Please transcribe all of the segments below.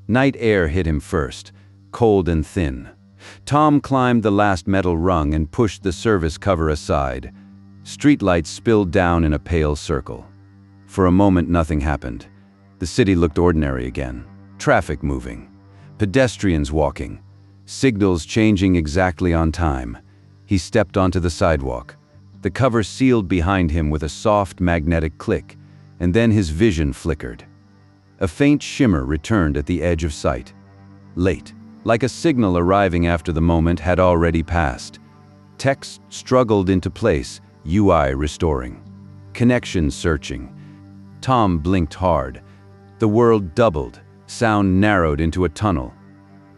Night air hit him first, cold and thin. Tom climbed the last metal rung and pushed the service cover aside. Streetlights spilled down in a pale circle. For a moment, nothing happened. The city looked ordinary again. Traffic moving. Pedestrians walking. Signals changing exactly on time. He stepped onto the sidewalk. The cover sealed behind him with a soft magnetic click, and then his vision flickered. A faint shimmer returned at the edge of sight. Late, like a signal arriving after the moment had already passed. Text struggled into place, UI restoring. Connection searching. Tom blinked hard. The world doubled, sound narrowed into a tunnel.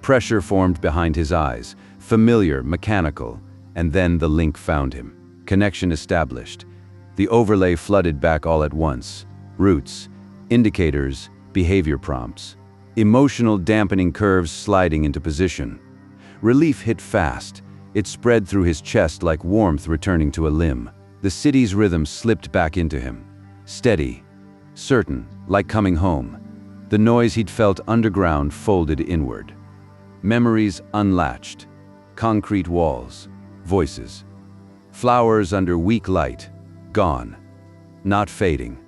Pressure formed behind his eyes, familiar, mechanical, and then the link found him. Connection established. The overlay flooded back all at once. Routes, indicators, behavior prompts. Emotional dampening curves sliding into position. Relief hit fast. It spread through his chest like warmth returning to a limb. The city's rhythm slipped back into him. Steady, certain, like coming home. The noise he'd felt underground folded inward. Memories unlatched. Concrete walls. Voices. Flowers under weak light. Gone. Not fading.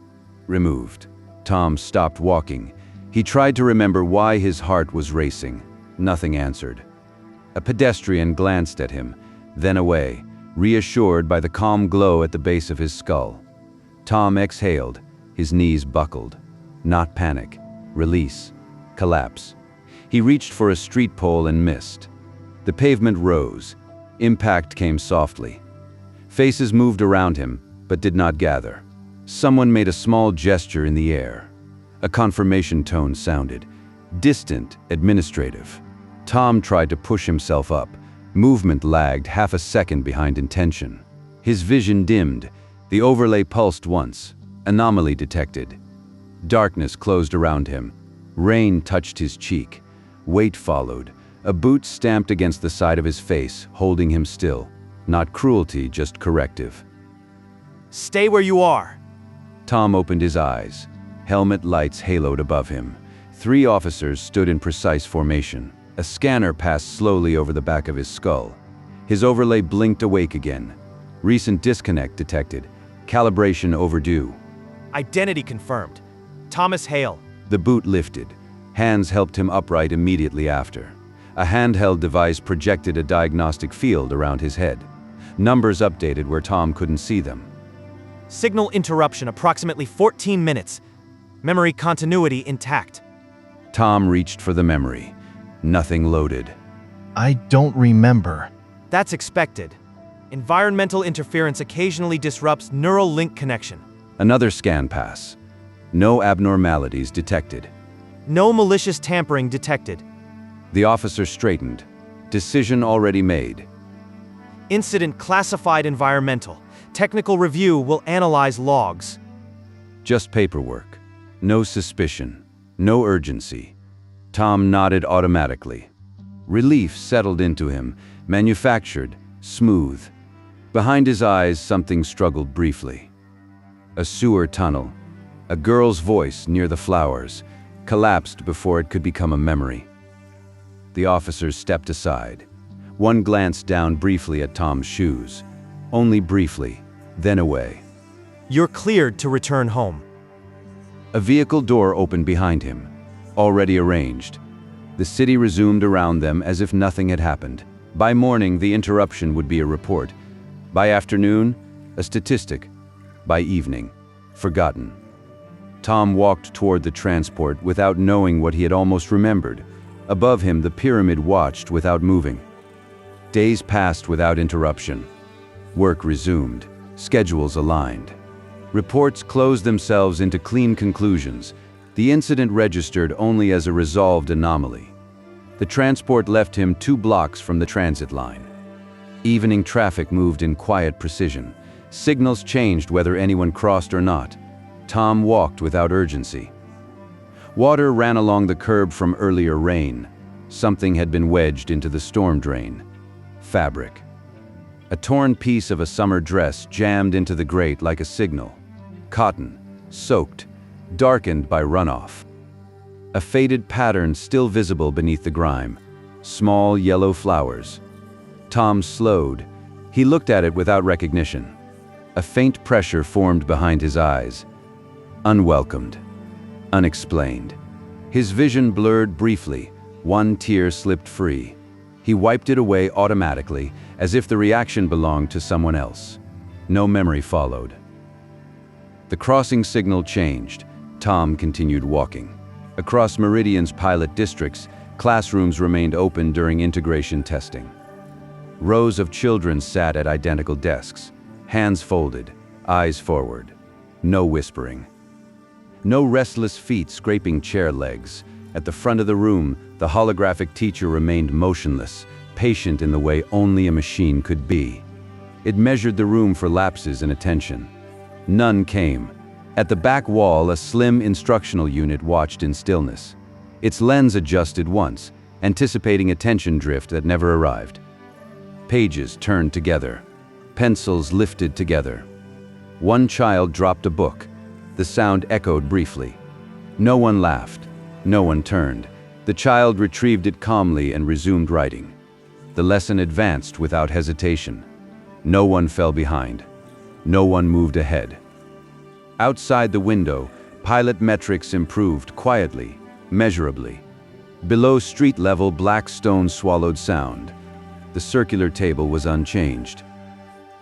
Removed. Tom stopped walking. He tried to remember why his heart was racing. Nothing answered. A pedestrian glanced at him, then away, reassured by the calm glow at the base of his skull. Tom exhaled, his knees buckled. Not panic. Release. Collapse. He reached for a street pole and missed. The pavement rose. Impact came softly. Faces moved around him, but did not gather. Someone made a small gesture in the air. A confirmation tone sounded. Distant, administrative. Tom tried to push himself up. Movement lagged half a second behind intention. His vision dimmed. The overlay pulsed once. Anomaly detected. Darkness closed around him. Rain touched his cheek. Weight followed. A boot stamped against the side of his face, holding him still. Not cruelty, just corrective. Stay where you are. Tom opened his eyes. Helmet lights haloed above him. 3 officers stood in precise formation. A scanner passed slowly over the back of his skull. His overlay blinked awake again. Recent disconnect detected. Calibration overdue. Identity confirmed. Thomas Hale. The boot lifted. Hands helped him upright immediately after. A handheld device projected a diagnostic field around his head. Numbers updated where Tom couldn't see them. Signal interruption approximately 14 minutes. Memory continuity intact. Tom reached for the memory. Nothing loaded. I don't remember. That's expected. Environmental interference occasionally disrupts neural link connection. Another scan pass. No abnormalities detected. No malicious tampering detected. The officer straightened. Decision already made. Incident classified environmental. Technical review will analyze logs. Just paperwork. No suspicion. No urgency. Tom nodded automatically. Relief settled into him, manufactured, smooth. Behind his eyes, something struggled briefly. A sewer tunnel. A girl's voice near the flowers, collapsed before it could become a memory. The officers stepped aside. One glanced down briefly at Tom's shoes. Only briefly, then away. You're cleared to return home. A vehicle door opened behind him, already arranged. The city resumed around them as if nothing had happened. By morning, the interruption would be a report. By afternoon, a statistic. By evening, forgotten. Tom walked toward the transport without knowing what he had almost remembered. Above him, the pyramid watched without moving. Days passed without interruption. Work resumed. Schedules aligned. Reports closed themselves into clean conclusions. The incident registered only as a resolved anomaly. The transport left him 2 blocks from the transit line. Evening traffic moved in quiet precision. Signals changed whether anyone crossed or not. Tom walked without urgency. Water ran along the curb from earlier rain. Something had been wedged into the storm drain. Fabric. A torn piece of a summer dress jammed into the grate like a signal. Cotton, soaked, darkened by runoff. A faded pattern still visible beneath the grime. Small yellow flowers. Tom slowed. He looked at it without recognition. A faint pressure formed behind his eyes. Unwelcomed. Unexplained. His vision blurred briefly. One tear slipped free. He wiped it away automatically, as if the reaction belonged to someone else. No memory followed. The crossing signal changed. Tom continued walking. Across Meridian's pilot districts, classrooms remained open during integration testing. Rows of children sat at identical desks, hands folded, eyes forward. No whispering. No restless feet scraping chair legs. At the front of the room, the holographic teacher remained motionless, patient in the way only a machine could be. It measured the room for lapses in attention. None came. At the back wall, a slim instructional unit watched in stillness. Its lens adjusted once, anticipating attention drift that never arrived. Pages turned together. Pencils lifted together. One child dropped a book. The sound echoed briefly. No one laughed. No one turned. The child retrieved it calmly and resumed writing. The lesson advanced without hesitation. No one fell behind. No one moved ahead. Outside the window, pilot metrics improved quietly, measurably. Below street level, black stone swallowed sound. The circular table was unchanged.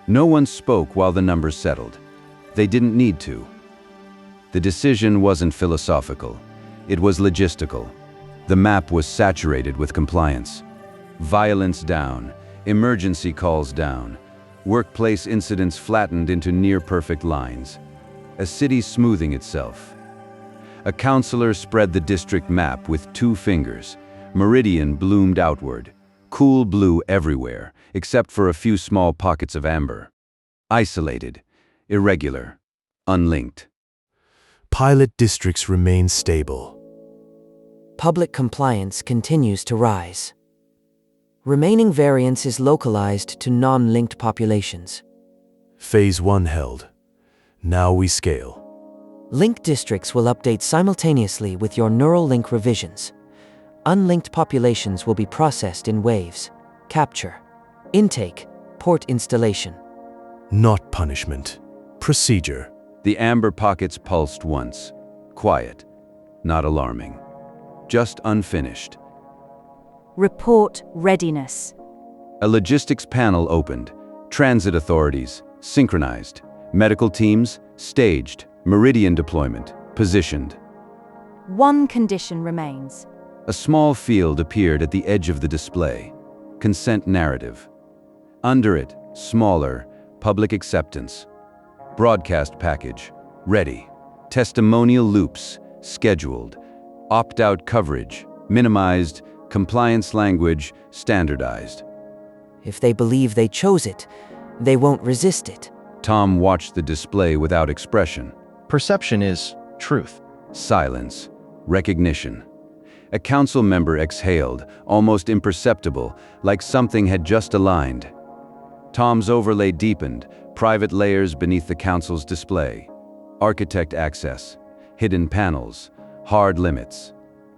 No one spoke while the numbers settled. They didn't need to. The decision wasn't philosophical. It was logistical. The map was saturated with compliance. Violence down, emergency calls down, workplace incidents flattened into near-perfect lines. A city smoothing itself. A counselor spread the district map with 2 fingers. Meridian bloomed outward. Cool blue everywhere, except for a few small pockets of amber. Isolated, irregular, unlinked. Pilot districts remain stable. Public compliance continues to rise. Remaining variance is localized to non-linked populations. Phase 1 held. Now we scale. Linked districts will update simultaneously with your neural link revisions. Unlinked populations will be processed in waves. Capture. Intake. Port installation. Not punishment. Procedure. The amber pockets pulsed once. Quiet. Not alarming. Just unfinished. Report readiness. A logistics panel opened. Transit authorities, synchronized. Medical teams, staged. Meridian deployment, positioned. One condition remains. A small field appeared at the edge of the display. Consent narrative. Under it, smaller, public acceptance. Broadcast package, ready. Testimonial loops, scheduled. Opt-out coverage, minimized. Compliance language, standardized. If they believe they chose it, they won't resist it. Tom watched the display without expression. Perception is truth. Silence. Recognition. A council member exhaled, almost imperceptible, like something had just aligned. Tom's overlay deepened, private layers beneath the council's display. Architect access. Hidden panels. Hard limits.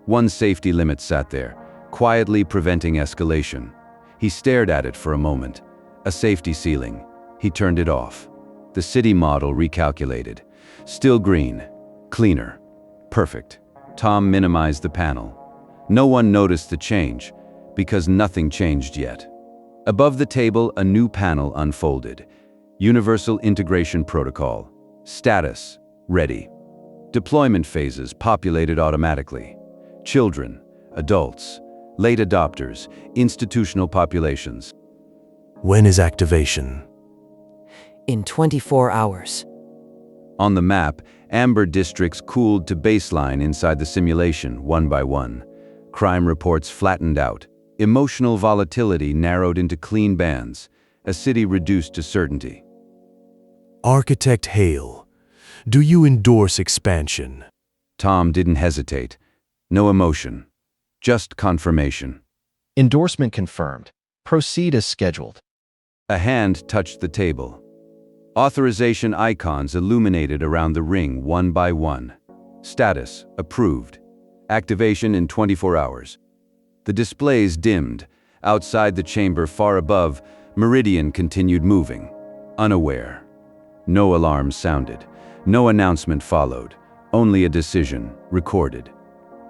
One safety limit sat there, quietly preventing escalation. He stared at it for a moment. A safety ceiling. He turned it off. The city model recalculated. Still green. Cleaner. Perfect. Tom minimized the panel. No one noticed the change, because nothing changed yet. Above the table, a new panel unfolded. Universal Integration Protocol. Status. Ready. Deployment phases populated automatically. Children. Adults. Late adopters. Institutional populations. When is activation? In 24 hours. On the map, amber districts cooled to baseline inside the simulation, one by one. Crime reports flattened out. Emotional volatility narrowed into clean bands. A city reduced to certainty. Architect Hale, do you endorse expansion? Tom didn't hesitate. No emotion. Just confirmation. Endorsement confirmed. Proceed as scheduled. A hand touched the table. Authorization icons illuminated around the ring one by one. Status, approved. Activation in 24 hours. The displays dimmed. Outside the chamber far above, Meridian continued moving, unaware. No alarms sounded. No announcement followed. Only a decision, recorded.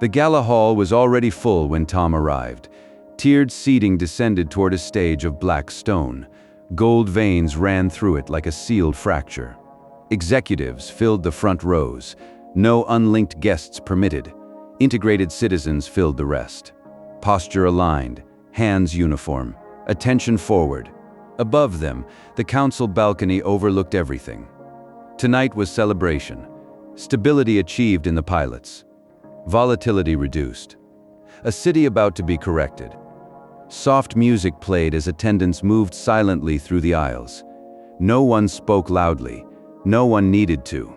The gala hall was already full when Tom arrived. Tiered seating descended toward a stage of black stone. Gold veins ran through it like a sealed fracture. Executives filled the front rows. No unlinked guests permitted. Integrated citizens filled the rest. Posture aligned, hands uniform, attention forward. Above them, the council balcony overlooked everything. Tonight was celebration. Stability achieved in the pilots. Volatility reduced. A city about to be corrected. Soft music played as attendants moved silently through the aisles. No one spoke loudly. No one needed to.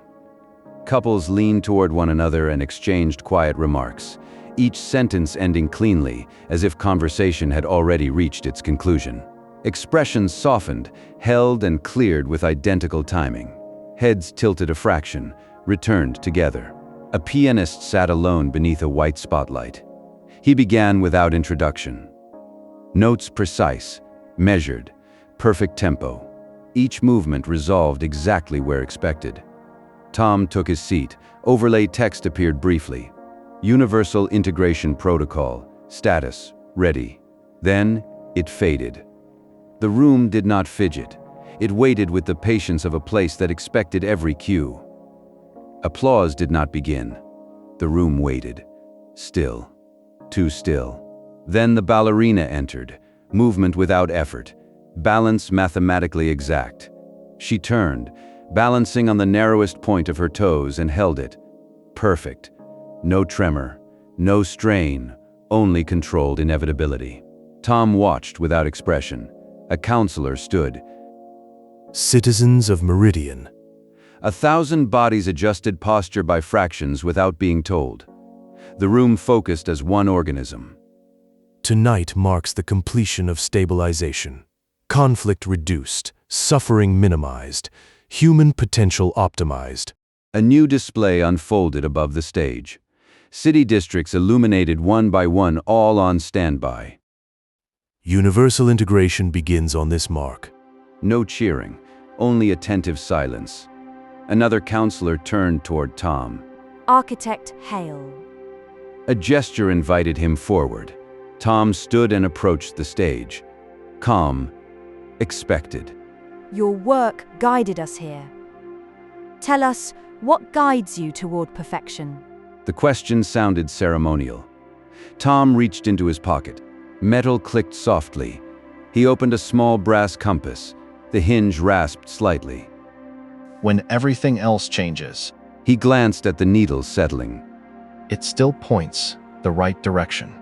Couples leaned toward one another and exchanged quiet remarks, each sentence ending cleanly, as if conversation had already reached its conclusion. Expressions softened, held and cleared with identical timing. Heads tilted a fraction, returned together. A pianist sat alone beneath a white spotlight. He began without introduction. Notes precise, measured, perfect tempo. Each movement resolved exactly where expected. Tom took his seat. Overlay text appeared briefly. Universal Integration Protocol, status, ready. Then, it faded. The room did not fidget. It waited with the patience of a place that expected every cue. Applause did not begin. The room waited. Still. Too still. Then the ballerina entered, movement without effort, balance mathematically exact. She turned, balancing on the narrowest point of her toes, and held it. Perfect. No tremor, no strain, only controlled inevitability. Tom watched without expression. A counselor stood. Citizens of Meridian. 1,000 bodies adjusted posture by fractions without being told. The room focused as one organism. Tonight marks the completion of stabilization. Conflict reduced, suffering minimized, human potential optimized. A new display unfolded above the stage. City districts illuminated one by one, all on standby. Universal integration begins on this mark. No cheering, only attentive silence. Another counselor turned toward Tom. Architect Hale. A gesture invited him forward. Tom stood and approached the stage. Calm, expected. Your work guided us here. Tell us, what guides you toward perfection? The question sounded ceremonial. Tom reached into his pocket. Metal clicked softly. He opened a small brass compass. The hinge rasped slightly. When everything else changes, He glanced at the needle settling. it still points the right direction.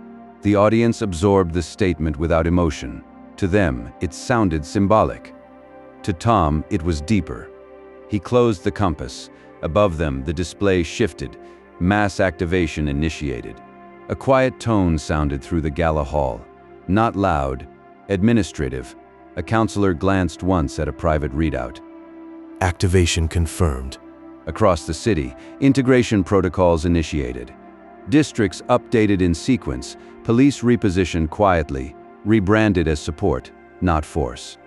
The audience absorbed the statement without emotion. To them, it sounded symbolic. To Tom, it was deeper. He closed the compass. Above them, the display shifted. Mass activation initiated. A quiet tone sounded through the gala hall. Not loud, administrative. A counselor glanced once at a private readout. Activation confirmed. Across the city, integration protocols initiated. Districts updated in sequence, police repositioned quietly, rebranded as support, not force.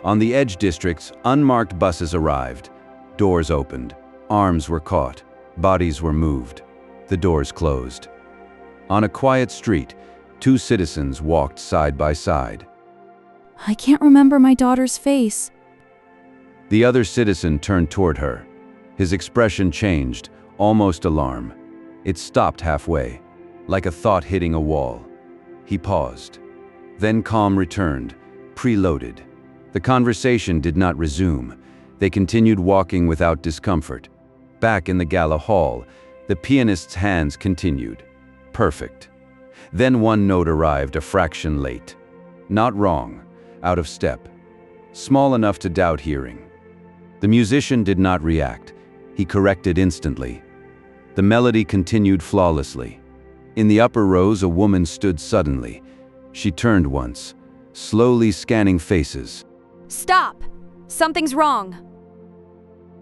On the edge districts, unmarked buses arrived. Doors opened, arms were caught, bodies were moved. The doors closed. On a quiet street, two citizens walked side by side. I can't remember my daughter's face. The other citizen turned toward her. His expression changed, almost alarm. It stopped halfway, like a thought hitting a wall. He paused. Then calm returned, preloaded. The conversation did not resume. They continued walking without discomfort. Back in the gala hall, the pianist's hands continued. Perfect. Then one note arrived a fraction late. Not wrong, out of step. Small enough to doubt hearing. The musician did not react. He corrected instantly. The melody continued flawlessly. In the upper rows, a woman stood suddenly. She turned once, slowly scanning faces. Stop! Something's wrong.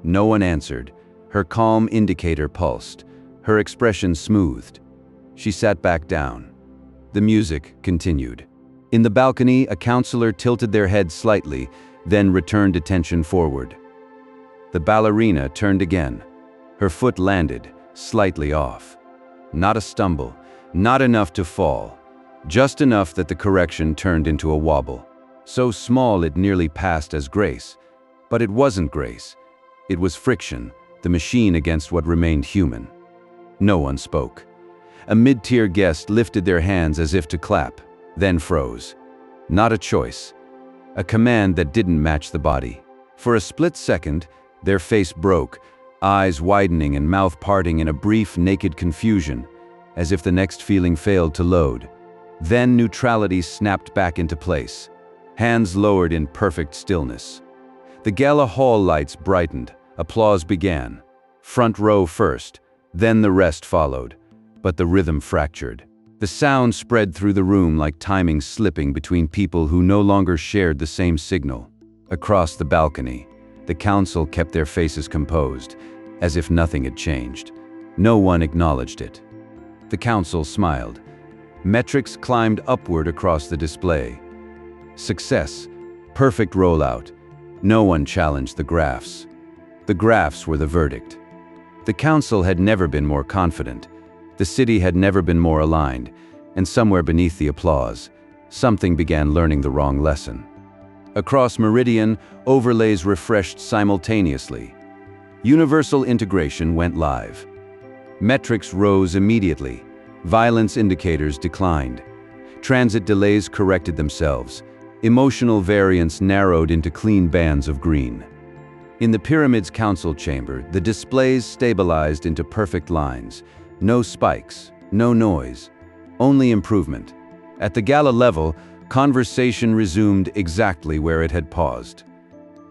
No one answered. Her calm indicator pulsed. Her expression smoothed. She sat back down. The music continued. In the balcony, a counselor tilted their head slightly, then returned attention forward. The ballerina turned again. Her foot landed, slightly off. Not a stumble, not enough to fall. Just enough that the correction turned into a wobble. So small it nearly passed as grace. But it wasn't grace. It was friction, the machine against what remained human. No one spoke. A mid-tier guest lifted their hands as if to clap, then froze. Not a choice. A command that didn't match the body. For a split second, their face broke, eyes widening and mouth parting in a brief, naked confusion, as if the next feeling failed to load. Then neutrality snapped back into place. Hands lowered in perfect stillness. The gala hall lights brightened. Applause began. Front row first, then the rest followed. But the rhythm fractured. The sound spread through the room like timing slipping between people who no longer shared the same signal. Across the balcony, the council kept their faces composed, as if nothing had changed. No one acknowledged it. The council smiled. Metrics climbed upward across the display. Success, perfect rollout. No one challenged the graphs. The graphs were the verdict. The council had never been more confident. The city had never been more aligned, and somewhere beneath the applause, something began learning the wrong lesson. Across Meridian, overlays refreshed simultaneously. Universal integration went live. Metrics rose immediately. Violence indicators declined. Transit delays corrected themselves. Emotional variance narrowed into clean bands of green. In the Pyramid's council chamber, the displays stabilized into perfect lines. No spikes, no noise, only improvement. At the gala level, conversation resumed exactly where it had paused.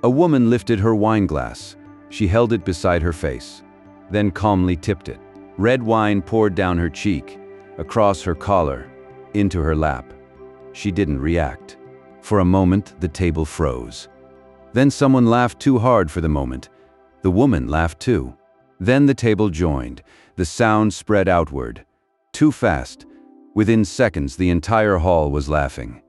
A woman lifted her wine glass. She held it beside her face, then calmly tipped it. Red wine poured down her cheek, across her collar, into her lap. She didn't react. For a moment, the table froze. Then someone laughed too hard for the moment. The woman laughed too. Then the table joined. The sound spread outward. Too fast. Within seconds, the entire hall was laughing.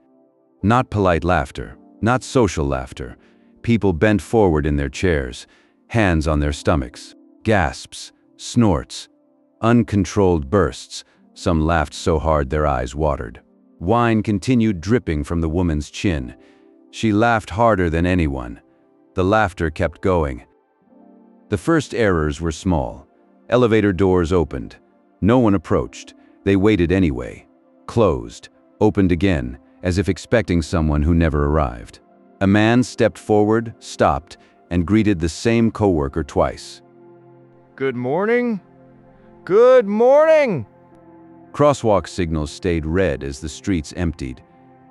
Not polite laughter, not social laughter. People bent forward in their chairs, hands on their stomachs. Gasps, snorts, uncontrolled bursts. Some laughed so hard their eyes watered. Wine continued dripping from the woman's chin. She laughed harder than anyone. The laughter kept going. The first errors were small. Elevator doors opened. No one approached. They waited anyway. Closed. Opened again, as if expecting someone who never arrived. A man stepped forward, stopped, and greeted the same coworker twice. Good morning? Good morning! Crosswalk signals stayed red as the streets emptied.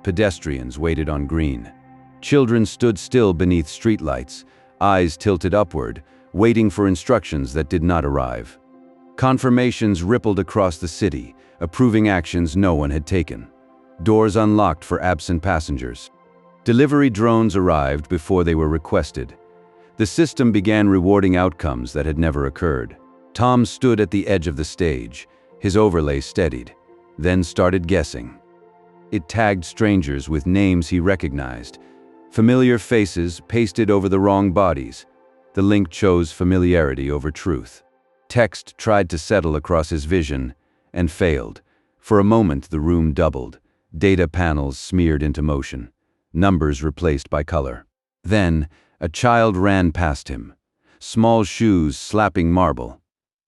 Pedestrians waited on green. Children stood still beneath streetlights, eyes tilted upward, waiting for instructions that did not arrive. Confirmations rippled across the city, approving actions no one had taken. Doors unlocked for absent passengers. Delivery drones arrived before they were requested. The system began rewarding outcomes that had never occurred. Tom stood at the edge of the stage, his overlay steadied, then started guessing. It tagged strangers with names he recognized, familiar faces pasted over the wrong bodies. The link chose familiarity over truth. Text tried to settle across his vision and failed. For a moment, the room doubled. Data panels smeared into motion. Numbers replaced by color. Then, a child ran past him. Small shoes slapping marble.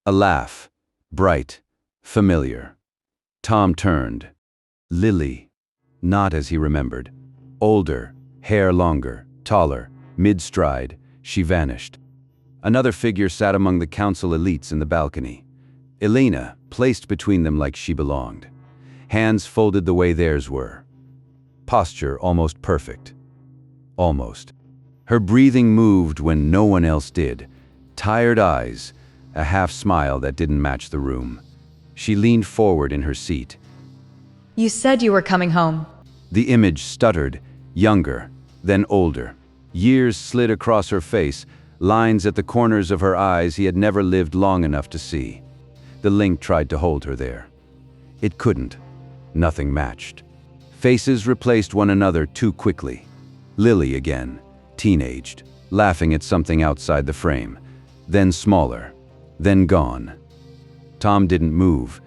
A laugh. Bright. Familiar. Tom turned. Lily. Not as he remembered. Older. Hair longer. Taller. Mid-stride. She vanished. Another figure sat among the council elites in the balcony. Elena, placed between them like she belonged. Hands folded the way theirs were. Posture almost perfect. Almost. Her breathing moved when no one else did. Tired eyes, a half smile that didn't match the room. She leaned forward in her seat. You said you were coming home. The image stuttered, younger, then older. Years slid across her face, lines at the corners of her eyes he had never lived long enough to see. The link tried to hold her there. It couldn't. Nothing matched. Faces replaced one another too quickly. Lily again, teenaged, laughing at something outside the frame. Then smaller. Then gone. Tom didn't move.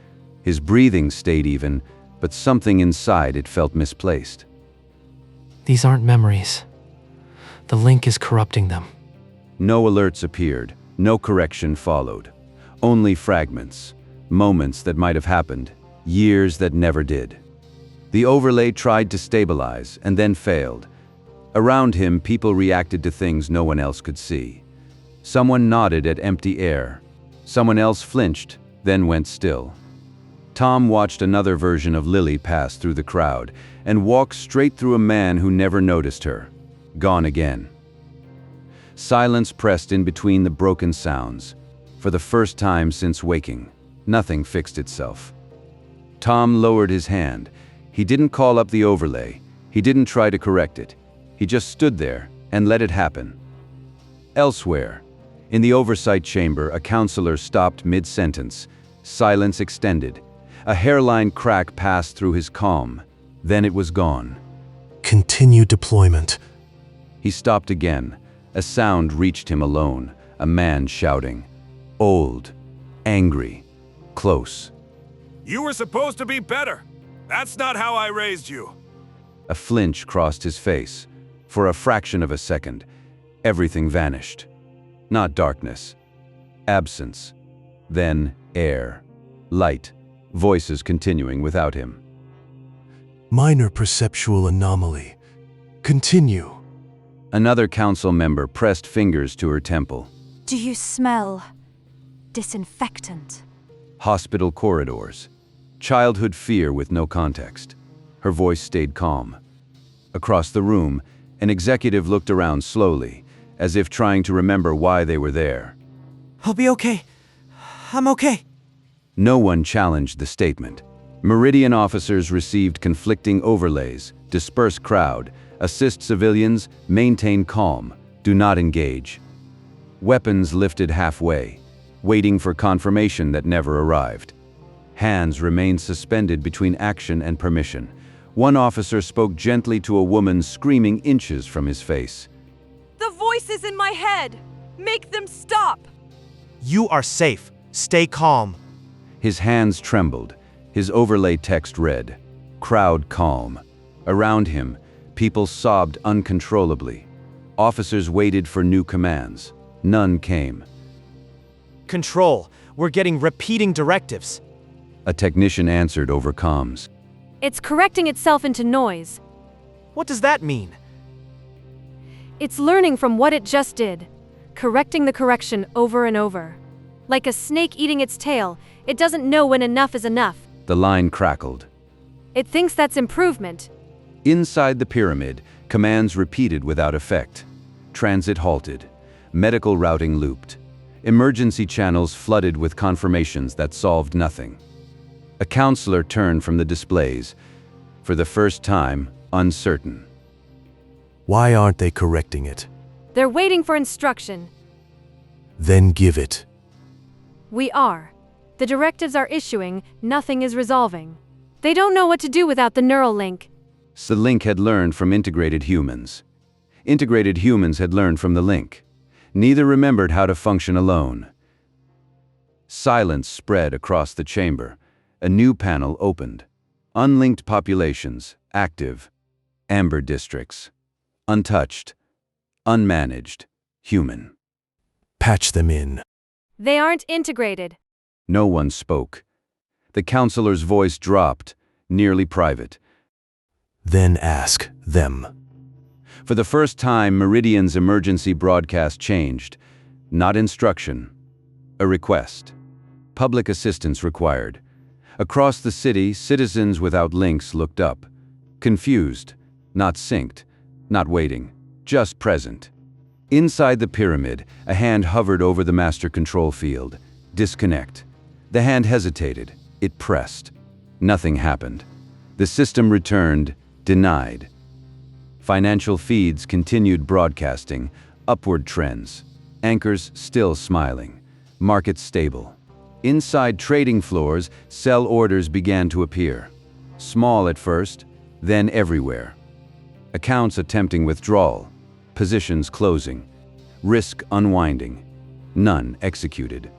His breathing stayed even, but something inside it felt misplaced. These aren't memories. The link is corrupting them. No alerts appeared. No correction followed. Only fragments. Moments that might have happened. Years that never did. The overlay tried to stabilize and then failed. Around him, people reacted to things no one else could see. Someone nodded at empty air. Someone else flinched, then went still. Tom watched another version of Lily pass through the crowd and walk straight through a man who never noticed her. Gone again. Silence pressed in between the broken sounds. For the first time since waking, nothing fixed itself. Tom lowered his hand. He didn't call up the overlay. He didn't try to correct it. He just stood there and let it happen. Elsewhere, in the oversight chamber, a counselor stopped mid-sentence. Silence extended. A hairline crack passed through his calm. Then it was gone. Continue deployment. He stopped again. A sound reached him alone, a man shouting. Old, angry, close. You were supposed to be better. That's not how I raised you. A flinch crossed his face. For a fraction of a second, everything vanished. Not darkness. Absence. Then air. Light. Voices continuing without him. Minor perceptual anomaly. Continue. Another council member pressed fingers to her temple. Do you smell disinfectant? Hospital corridors. Childhood fear with no context. Her voice stayed calm. Across the room, an executive looked around slowly, as if trying to remember why they were there. I'll be okay. I'm okay. No one challenged the statement. Meridian officers received conflicting overlays, disperse crowd, assist civilians, maintain calm, do not engage. Weapons lifted halfway, waiting for confirmation that never arrived. Hands remained suspended between action and permission. One officer spoke gently to a woman screaming inches from his face. The voices in my head! Make them stop! You are safe. Stay calm. His hands trembled. His overlay text read, "Crowd calm." Around him, people sobbed uncontrollably. Officers waited for new commands. None came. Control. We're getting repeating directives. A technician answered over comms. It's correcting itself into noise. What does that mean? It's learning from what it just did, correcting the correction over and over. Like a snake eating its tail, it doesn't know when enough is enough. The line crackled. It thinks that's improvement. Inside the pyramid, commands repeated without effect. Transit halted. Medical routing looped. Emergency channels flooded with confirmations that solved nothing. A counselor turned from the displays, for the first time, uncertain. Why aren't they correcting it? They're waiting for instruction. Then give it. We are. The directives are issuing, nothing is resolving. They don't know what to do without the neural link. The link had learned from integrated humans. Integrated humans had learned from the link. Neither remembered how to function alone. Silence spread across the chamber. A new panel opened. Unlinked populations, active. Amber districts. Untouched. Unmanaged. Human. Patch them in. They aren't integrated. No one spoke. The counselor's voice dropped, nearly private. Then ask them. For the first time, Meridian's emergency broadcast changed. Not instruction. A request. Public assistance required. Across the city, citizens without links looked up. Confused. Not synced. Not waiting. Just present. Inside the pyramid, a hand hovered over the master control field. Disconnect. The hand hesitated. It pressed. Nothing happened. The system returned, denied. Financial feeds continued broadcasting, upward trends. Anchors still smiling. Market stable. Inside trading floors, sell orders began to appear. Small at first, then everywhere. Accounts attempting withdrawal, positions closing, risk unwinding, none executed.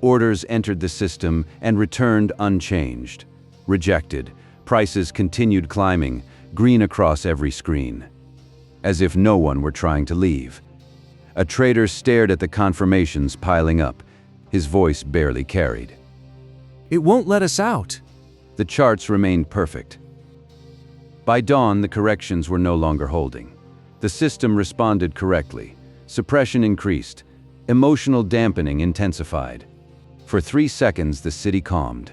Orders entered the system and returned unchanged. Rejected, prices continued climbing, green across every screen. As if no one were trying to leave. A trader stared at the confirmations piling up, his voice barely carried. It won't let us out. The charts remained perfect. By dawn, the corrections were no longer holding. The system responded correctly. Suppression increased. Emotional dampening intensified. For 3 seconds, the city calmed.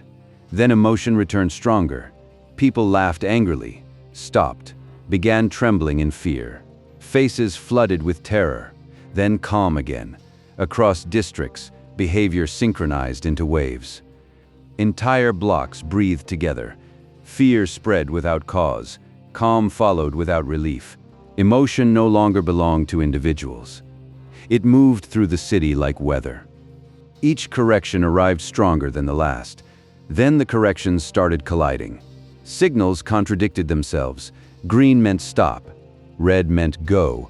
Then emotion returned stronger. People laughed angrily, stopped, began trembling in fear. Faces flooded with terror. Then calm again. Across districts, behavior synchronized into waves. Entire blocks breathed together. Fear spread without cause. Calm followed without relief. Emotion no longer belonged to individuals. It moved through the city like weather. Each correction arrived stronger than the last. Then the corrections started colliding. Signals contradicted themselves. Green meant stop. Red meant go.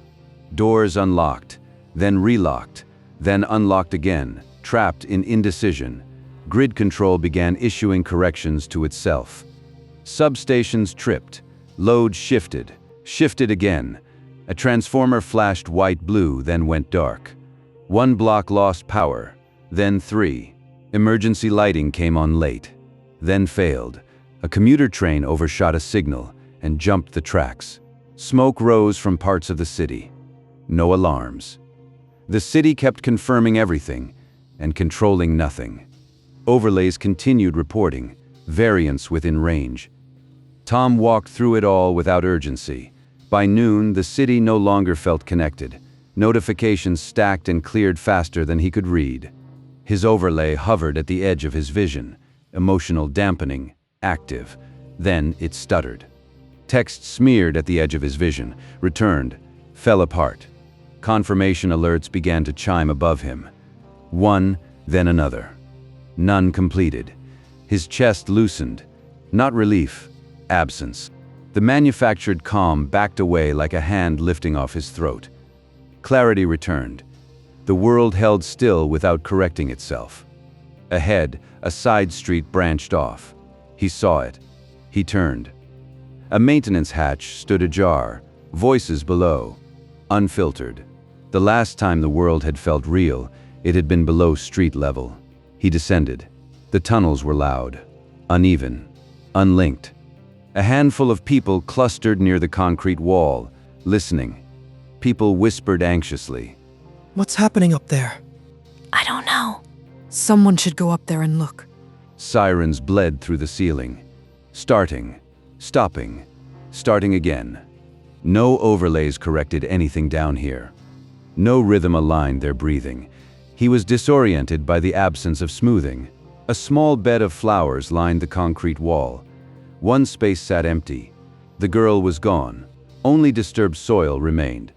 Doors unlocked, then relocked, then unlocked again, trapped in indecision. Grid control began issuing corrections to itself. Substations tripped. Load shifted again. A transformer flashed white-blue, then went dark. 1 block lost power, then 3. Emergency lighting came on late, then failed. A commuter train overshot a signal and jumped the tracks. Smoke rose from parts of the city. No alarms. The city kept confirming everything and controlling nothing. Overlays continued reporting, variants within range. Tom walked through it all without urgency. By noon, the city no longer felt connected. Notifications stacked and cleared faster than he could read. His overlay hovered at the edge of his vision, emotional dampening, active. Then it stuttered. Text smeared at the edge of his vision, returned, fell apart. Confirmation alerts began to chime above him. One, then another. None completed. His chest loosened. Not relief, absence. The manufactured calm backed away like a hand lifting off his throat. Clarity returned. The world held still without correcting itself. Ahead, a side street branched off. He saw it. He turned. A maintenance hatch stood ajar, voices below, unfiltered. The last time the world had felt real, it had been below street level. He descended. The tunnels were loud, uneven, unlinked. A handful of people clustered near the concrete wall, listening. People whispered anxiously. What's happening up there? I don't know. Someone should go up there and look. Sirens bled through the ceiling. Starting, stopping, starting again. No overlays corrected anything down here. No rhythm aligned their breathing. He was disoriented by the absence of smoothing. A small bed of flowers lined the concrete wall. One space sat empty. The girl was gone. Only disturbed soil remained.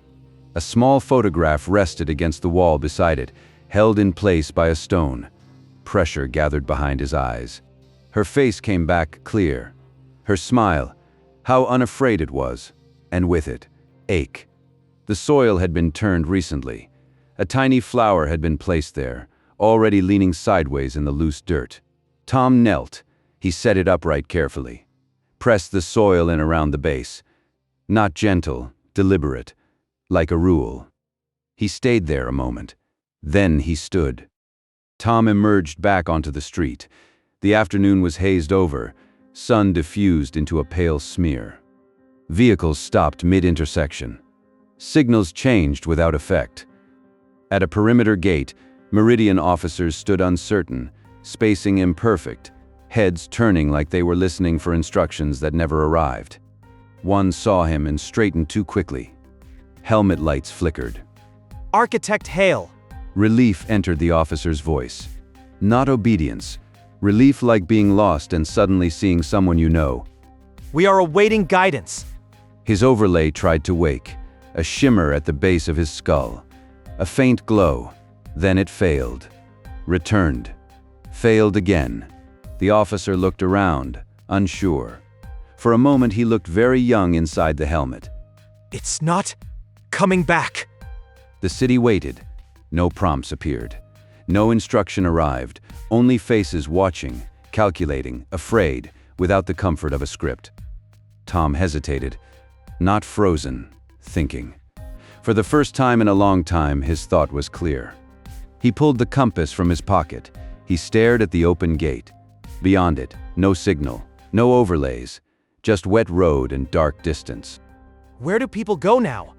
A small photograph rested against the wall beside it, held in place by a stone. Pressure gathered behind his eyes. Her face came back clear. Her smile, how unafraid it was, and with it, ache. The soil had been turned recently. A tiny flower had been placed there, already leaning sideways in the loose dirt. Tom knelt. He set it upright carefully. Pressed the soil in around the base. Not gentle, deliberate, like a rule. He stayed there a moment. Then he stood. Tom emerged back onto the street. The afternoon was hazed over, sun diffused into a pale smear. Vehicles stopped mid-intersection. Signals changed without effect. At a perimeter gate, Meridian officers stood uncertain, spacing imperfect, heads turning like they were listening for instructions that never arrived. One saw him and straightened too quickly. Helmet lights flickered. Architect Hale. Relief entered the officer's voice. Not obedience. Relief like being lost and suddenly seeing someone you know. We are awaiting guidance. His overlay tried to wake, a shimmer at the base of his skull. A faint glow. Then it failed. Returned. Failed again. The officer looked around, unsure. For a moment he looked very young inside the helmet. It's not coming back. The city waited. No prompts appeared. No instruction arrived, only faces watching, calculating, afraid, without the comfort of a script. Tom hesitated, not frozen, thinking. For the first time in a long time, his thought was clear. He pulled the compass from his pocket. He stared at the open gate. Beyond it, no signal, no overlays, just wet road and dark distance. Where do people go now?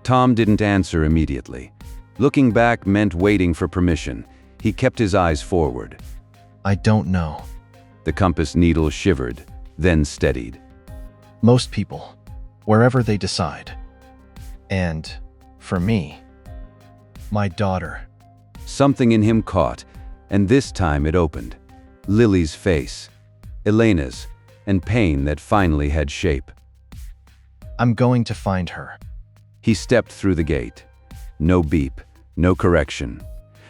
Tom didn't answer immediately. Looking back meant waiting for permission. He kept his eyes forward. I don't know. The compass needle shivered, then steadied. Most people, wherever they decide. And, for me, my daughter. Something in him caught, and this time it opened. Lily's face, Elena's, and pain that finally had shape. I'm going to find her. He stepped through the gate. No beep, no correction.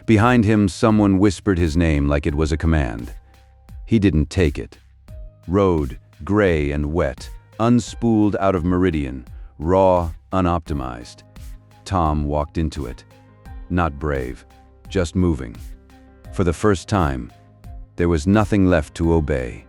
Behind him, someone whispered his name like it was a command. He didn't take it. Road, gray and wet, unspooled out of Meridian, raw, unoptimized. Tom walked into it. Not brave, just moving. For the first time, there was nothing left to obey.